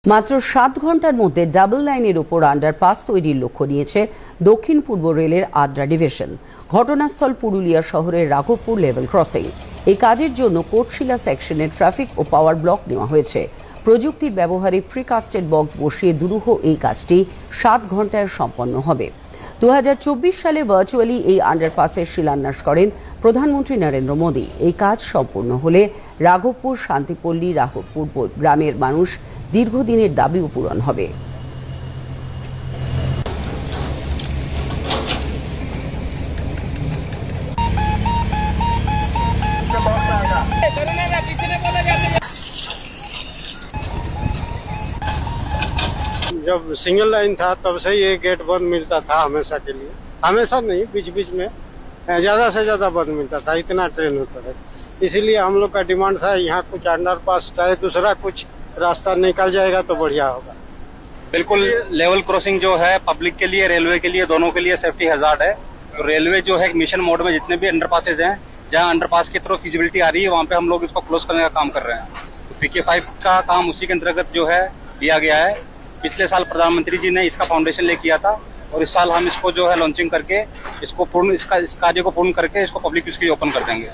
মাত্র 7 ঘন্টার মধ্যে ডাবল লাইনের উপর আন্ডারপাস তৈরির লক্ষ্য নিয়েছে দক্ষিণ পূর্ব রেলের আদ্রা ডিভিশন। ঘটনাস্থল পুরুলিয়া শহরের রাঘবপুর লেভেল ক্রসিং। এই কাজের জন্য কোটশিলা সেকশনের ট্রাফিক ও পাওয়ার ব্লক নেওয়া হয়েছে। প্রযুক্তির ব্যবহারে প্রিকাস্টেড বক্স বসিয়ে দুরূহ এই কাজটি 7 ঘন্টায় সম্পন্ন হবে। 2024 সালে ভার্চুয়ালি এই আন্ডারপাসের শিলান্যাস করেন প্রধানমন্ত্রী নরেন্দ্র মোদী। এই কাজ সম্পূর্ণ হলে রাঘবপুর, শান্তিপল্লী, রাঘবপুর গ্রামের মানুষ দীর্ঘদিনের দাবিও পূরণ হবে। जब सिंगल लाइन था तब से ये गेट बंद मिलता था हमेशा के लिए, हमेशा नहीं, बीच बीच में ज्यादा से ज्यादा बंद मिलता था, इतना ट्रेन होता था। इसीलिए हम लोग का डिमांड था यहाँ कुछ अंडरपास चाहे दूसरा कुछ रास्ता निकल जाएगा तो बढ़िया होगा। बिल्कुल, लेवल क्रॉसिंग जो है पब्लिक के लिए, रेलवे के लिए, दोनों के लिए सेफ्टी हैजार्ड है। तो रेलवे जो है मिशन मोड में जितने भी अंडरपासेज हैं, जहाँ अंडरपास की तरफ फिजिबिलिटी आ रही है वहाँ पे हम लोग इसको क्लोज करने का काम कर रहे हैं। तो PK5 का काम उसी के अंतर्गत जो है लिया गया है। पिछले साल प्रधानमंत्री जी ने इसका फाउंडेशन ले किया था और इस साल हम इसको जो है लॉन्चिंग करके इसको इस कार्य को पूर्ण करके इसको पब्लिक यूज के लिए ओपन कर देंगे।